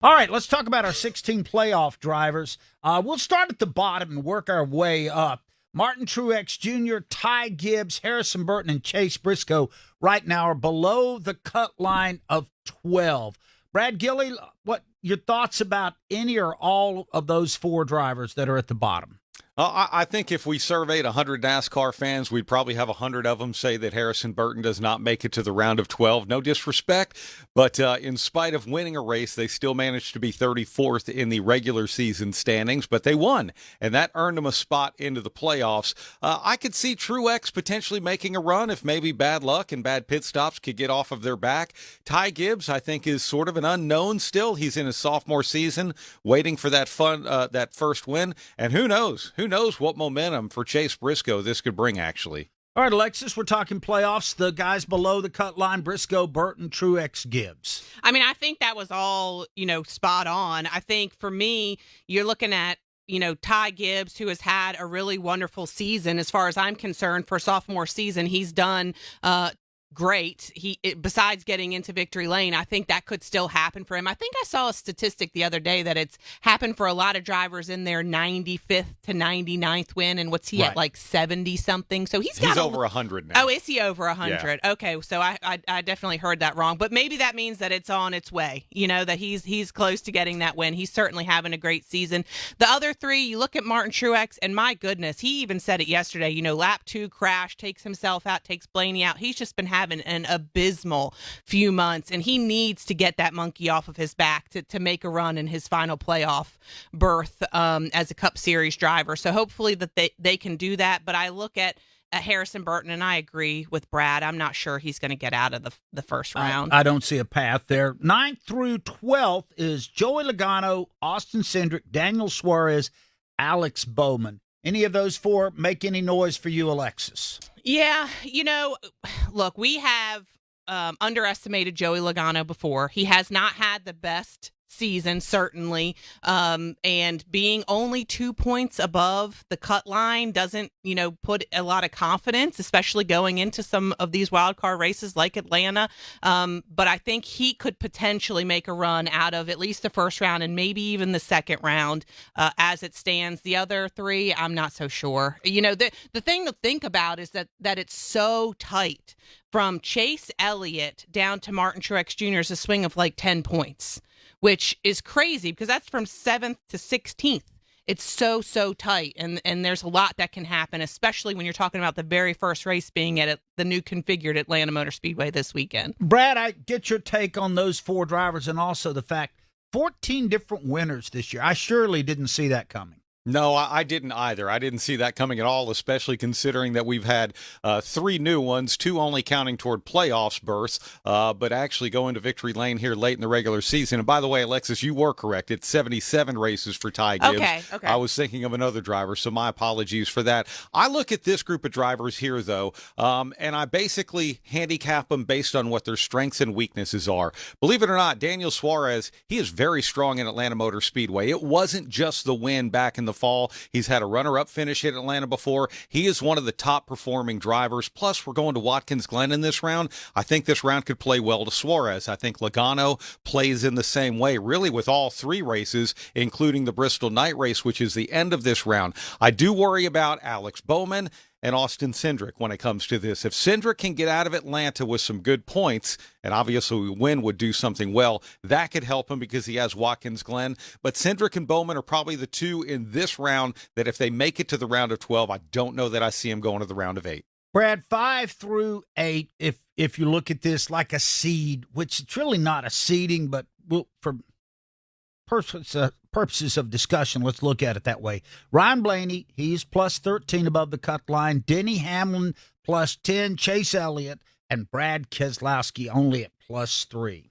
All right, let's talk about our 16 playoff drivers. We'll start at the bottom and work our way up. Martin Truex Jr., Ty Gibbs, Harrison Burton, and Chase Briscoe right now are below the cut line of 12. Brad Gillie, what your thoughts about any or all of those four drivers that are at the bottom? I think if we surveyed 100 NASCAR fans, we'd probably have 100 of them say that Harrison Burton does not make it to the round of 12. No disrespect, but in spite of winning a race, they still managed to be 34th in the regular season standings, but they won, and that earned them a spot into the playoffs. I could see Truex potentially making a run if maybe bad luck and bad pit stops could get off of their back. Ty Gibbs, I think, is sort of an unknown still. He's in his sophomore season, waiting for that first win, and who knows? Who knows what momentum for Chase Briscoe this could bring, actually. All right, Alexis, we're talking playoffs. The guys below the cut line, Briscoe, Burton, Truex, Gibbs. I mean, I think that was all, spot on. I think for me, you're looking at, Ty Gibbs, who has had a really wonderful season as far as I'm concerned for sophomore season. He's done great. Besides getting into victory lane, I think that could still happen for him. I think I saw a statistic the other day that it's happened for a lot of drivers in their 95th to 99th win, and what's he at, like 70 something? So he's over 100 now. Oh, is he over 100? Yeah. Okay, so I definitely heard that wrong, but maybe that means that it's on its way. That he's close to getting that win. He's certainly having a great season. The other three, you look at Martin Truex, and my goodness, he even said it yesterday. Lap 2 crash, takes himself out, takes Blaney out. He's just been having an abysmal few months, and he needs to get that monkey off of his back to make a run in his final playoff berth as a Cup Series driver. So hopefully that they can do that. But I look at Harrison Burton, and I agree with Brad. I'm not sure he's going to get out of the first round. I don't see a path there. 9th through 12th is Joey Logano, Austin Cindric, Daniel Suarez, Alex Bowman. Any of those four make any noise for you, Alexis? Yeah, look, we have underestimated Joey Logano before. He has not had the best season, certainly, and being only 2 points above the cut line doesn't, put a lot of confidence, especially going into some of these wild card races like Atlanta. But I think he could potentially make a run out of at least the first round and maybe even the second round as it stands. The other three, I'm not so sure. The thing to think about is that it's so tight. From Chase Elliott down to Martin Truex Jr. is a swing of like 10 points, which is crazy because that's from 7th to 16th. It's so tight, and there's a lot that can happen, especially when you're talking about the very first race being at the new configured Atlanta Motor Speedway this weekend. Brad, I get your take on those four drivers and also the fact 14 different winners this year. I surely didn't see that coming. No, I didn't either. I didn't see that coming at all, especially considering that we've had 3 new ones, 2 only counting toward playoffs berths, but actually go into victory lane here late in the regular season. And by the way, Alexis, you were correct. It's 77 races for Ty Gibbs. Okay. I was thinking of another driver, so my apologies for that. I look at this group of drivers here, though, and I basically handicap them based on what their strengths and weaknesses are. Believe it or not, Daniel Suarez, he is very strong in Atlanta Motor Speedway. It wasn't just the win back in the fall. He's had a runner-up finish at Atlanta before. He is one of the top-performing drivers. Plus, we're going to Watkins Glen in this round. I think this round could play well to Suarez. I think Logano plays in the same way, really, with all 3 races, including the Bristol night race, which is the end of this round. I do worry about Alex Bowman and Austin Cindric when it comes to this. If Cindric can get out of Atlanta with some good points, and obviously Wynn would do something well, that could help him because he has Watkins Glen. But Cindric and Bowman are probably the 2 in this round that if they make it to the round of 12, I don't know that I see him going to the round of 8. Brad, 5 through 8, if you look at this like a seed, which it's really not a seeding, but for purposes of discussion, let's look at it that way. Ryan Blaney, he's plus 13 above the cut line. Denny Hamlin plus 10. Chase Elliott and Brad Keselowski only at plus 3.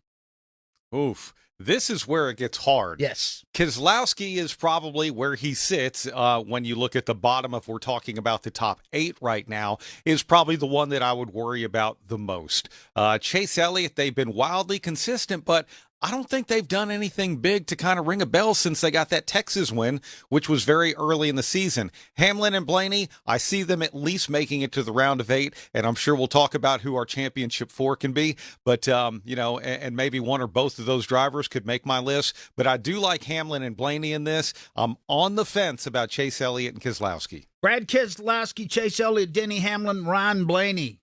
Oof. This is where it gets hard. Yes. Keselowski is probably where he sits when you look at the bottom, if we're talking about the top 8 right now, is probably the one that I would worry about the most. Chase Elliott, they've been wildly consistent, but I don't think they've done anything big to kind of ring a bell since they got that Texas win, which was very early in the season. Hamlin and Blaney, I see them at least making it to the round of 8, and I'm sure we'll talk about who our championship 4 can be. But, and maybe one or both of those drivers could make my list. But I do like Hamlin and Blaney in this. I'm on the fence about Chase Elliott and Keselowski. Brad Keselowski, Chase Elliott, Denny Hamlin, Ryan Blaney.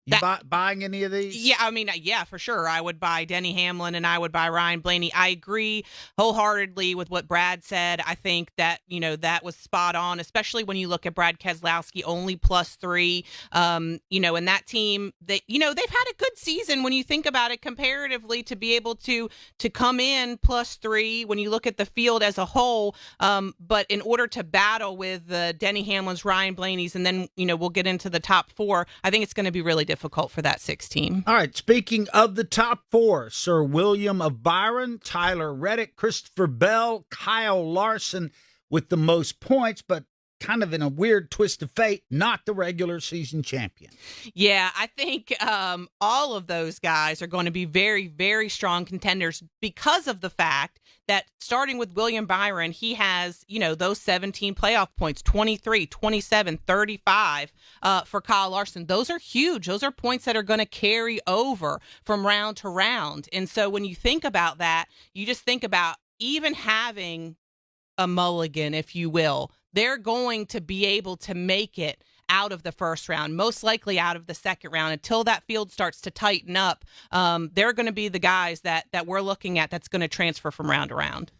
You buying any of these? Yeah, I mean, yeah, for sure. I would buy Denny Hamlin and I would buy Ryan Blaney. I agree wholeheartedly with what Brad said. I think that, that was spot on, especially when you look at Brad Keselowski only +3. And that team, they've had a good season when you think about it comparatively to be able to come in +3 when you look at the field as a whole. But in order to battle with Denny Hamlin's, Ryan Blaney's, and then, we'll get into the top 4, I think it's going to be really difficult for that 6 team. All right, speaking of the top 4, Sir William of Byron, Tyler Reddick, Christopher Bell, Kyle Larson with the most points, but kind of in a weird twist of fate, not the regular season champion. Yeah, I think all of those guys are going to be very, very strong contenders because of the fact that starting with William Byron, he has, those 17 playoff points, 23, 27, 35 for Kyle Larson. Those are huge. Those are points that are going to carry over from round to round. And so when you think about that, you just think about even having a mulligan, if you will, they're going to be able to make it out of the first round, most likely out of the second round. Until that field starts to tighten up, they're going to be the guys that we're looking at that's going to transfer from round to round.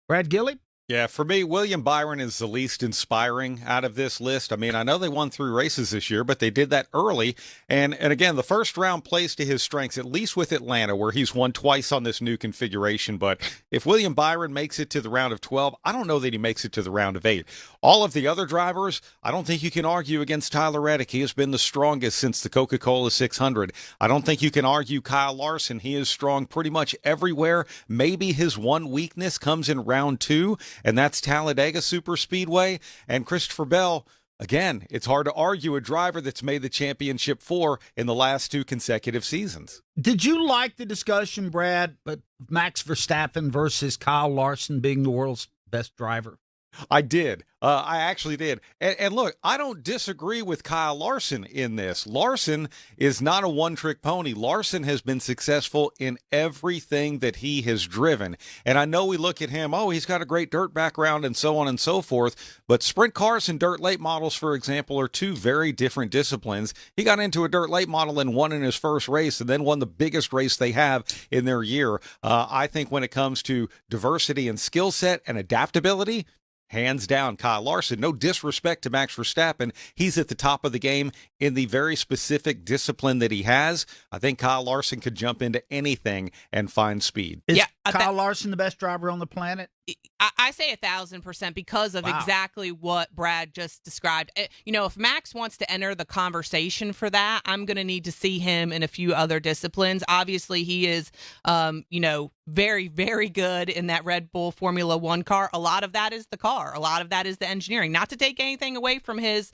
Brad Gillie? Yeah, for me, William Byron is the least inspiring out of this list. I mean, I know they won 3 races this year, but they did that early. And again, the first round plays to his strengths, at least with Atlanta, where he's won twice on this new configuration. But if William Byron makes it to the round of 12, I don't know that he makes it to the round of 8. All of the other drivers, I don't think you can argue against Tyler Reddick. He has been the strongest since the Coca-Cola 600. I don't think you can argue Kyle Larson. He is strong pretty much everywhere. Maybe his one weakness comes in round 2. And that's Talladega Superspeedway. And Christopher Bell, again, it's hard to argue a driver that's made the championship 4 in the last 2 consecutive seasons. Did you like the discussion, Brad, but Max Verstappen versus Kyle Larson being the world's best driver? I did. I actually did. And look, I don't disagree with Kyle Larson in this. Larson is not a one-trick pony. Larson has been successful in everything that he has driven. And I know we look at him, he's got a great dirt background and so on and so forth. But sprint cars and dirt late models, for example, are 2 very different disciplines. He got into a dirt late model and won in his first race and then won the biggest race they have in their year. I think when it comes to diversity and skill set and adaptability, hands down, Kyle Larson. No disrespect to Max Verstappen. He's at the top of the game in the very specific discipline that he has. I think Kyle Larson could jump into anything and find speed. Is Kyle Larson the best driver on the planet? I say 1,000% because of exactly what Brad just described. If Max wants to enter the conversation for that, I'm going to need to see him in a few other disciplines. Obviously, he is, very, very good in that Red Bull Formula One car. A lot of that is the car. A lot of that is the engineering. Not to take anything away from his,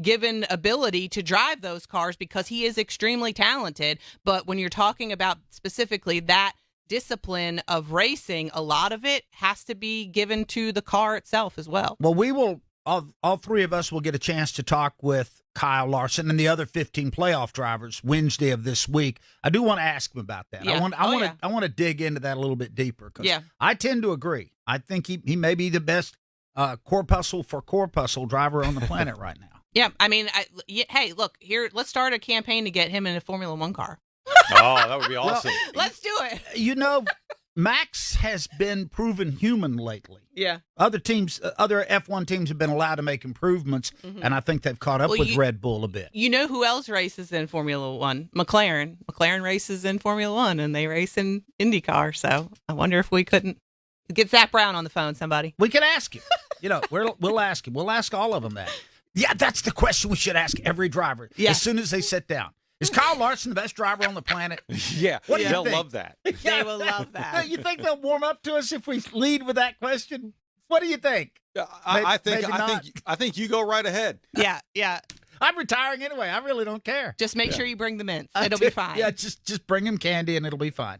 given ability to drive those cars, because he is extremely talented. But when you're talking about specifically that discipline of racing, a lot of it has to be given to the car itself as well. Well, we will, all 3 of us will get a chance to talk with Kyle Larson and the other 15 playoff drivers Wednesday of this week. I do want to ask him about that. Yeah. I want to dig into that a little bit deeper, because I tend to agree. I think he may be the best corpuscle for corpuscle driver on the planet right now. Yeah, I mean, hey, look, here, let's start a campaign to get him in a Formula One car. That would be awesome. Well, let's do it. Max has been proven human lately. Yeah. Other F1 teams have been allowed to make improvements, and I think they've caught up with Red Bull a bit. You know who else races in Formula One? McLaren. McLaren races in Formula One, and they race in IndyCar. So I wonder if we couldn't get Zach Brown on the phone, somebody. We could ask him. We'll ask him. We'll ask all of them that. Yeah, that's the question we should ask every driver as soon as they sit down. Is Kyle Larson the best driver on the planet? Yeah, what do you they'll think? love that. They will love that. You think they'll warm up to us if we lead with that question? What do you think? I think you go right ahead. Yeah. I'm retiring anyway. I really don't care. Just make sure you bring the mints. It'll be fine. Yeah, just bring him candy and it'll be fine.